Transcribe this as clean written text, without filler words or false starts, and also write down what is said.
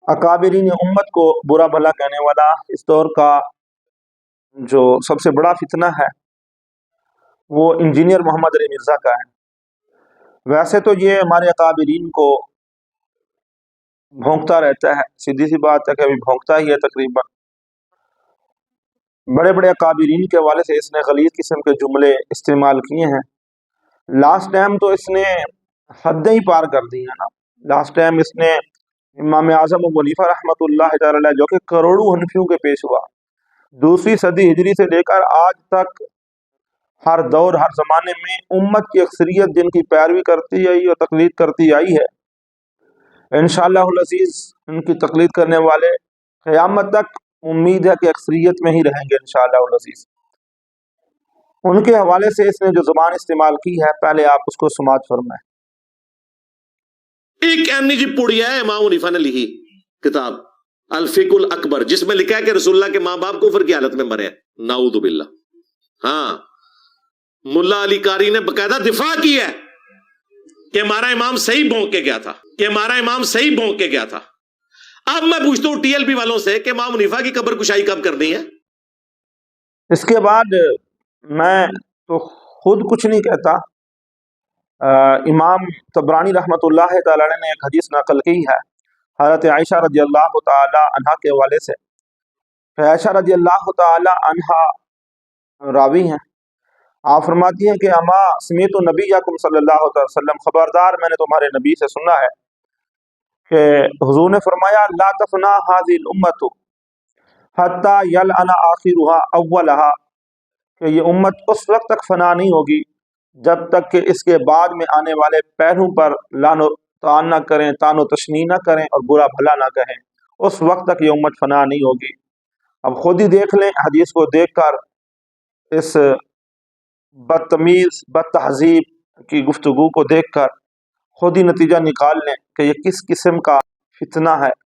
اکابرین امت کو برا بھلا کہنے والا اس دور کا جو سب سے بڑا فتنہ ہے وہ انجینئر محمد علی مرزا کا ہے۔ ویسے تو یہ ہمارے اکابرین کو بھونکتا رہتا ہے، سیدھی سی بات ہے کہ ابھی بھونکتا ہی ہے تقریباً۔ بڑے بڑے اکابرین کے حوالے سے اس نے غلیظ قسم کے جملے استعمال کیے ہیں۔ لاسٹ ٹائم تو اس نے حدیں ہی پار کر دی ہیں نا۔ لاسٹ ٹائم اس نے امام اعظم ابو حنیفہ رحمۃ اللہ تعالی علیہ جو کہ کروڑوں حنفیوں کے پیشوا، 2 صدی ہجری سے لے کر آج تک ہر دور ہر زمانے میں امت کی اکثریت جن کی پیروی کرتی آئی اور تقلید کرتی آئی ہے، انشاءاللہ العزیز ان کی تقلید کرنے والے قیامت تک امید ہے کہ اکثریت میں ہی رہیں گے انشاءاللہ العزیز۔ ان کے حوالے سے اس نے جو زبان استعمال کی ہے، پہلے آپ اس کو سماعت فرمائیں۔ ایک اینی جی پڑیا ہے امام حنیفہ نے لکھی کتاب الفقہ الاکبر، جس میں لکھا ہے کہ رسول اللہ کے ماں باپ کفر کی حالت میں مرے ہیں، نعوذ باللہ۔ ہاں، ملا علی قاری نے باقاعدہ دفاع کی ہے کہ ہمارا امام صحیح بھونک کے گیا تھا، کہ ہمارا امام صحیح بھونک کے گیا تھا۔ اب میں پوچھتا ہوں ٹی ایل پی والوں سے کہ امام حنیفہ کی قبر کشائی کب کرنی ہے؟ اس کے بعد میں تو خود کچھ نہیں کہتا، امام طبرانی رحمۃ اللہ تعالی نے ایک حدیث نقل کی ہے حضرت عائشہ رضی اللہ تعالی عنہا کے حوالے سے۔ عائشہ رضی اللہ تعالی عنہا راوی ہیں، آپ فرماتی ہیں کہ اما سمیت نبیکم صلی اللہ علیہ وسلم، خبردار میں نے تمہارے نبی سے سنا ہے کہ حضور نے فرمایا لا تفنا هذه الامت حتی یلعن آخرها اولها، کہ یہ امت اس وقت تک فنا نہیں ہوگی جب تک کہ اس کے بعد میں آنے والے پہلوں پر لعن و طعن نہ کریں، طعن و تشنیع نہ کریں اور برا بھلا نہ کہیں، اس وقت تک یہ امت فنا نہیں ہوگی۔ اب خود ہی دیکھ لیں، حدیث کو دیکھ کر اس بدتمیز بد تہذیب کی گفتگو کو دیکھ کر خود ہی نتیجہ نکال لیں کہ یہ کس قسم کا فتنہ ہے۔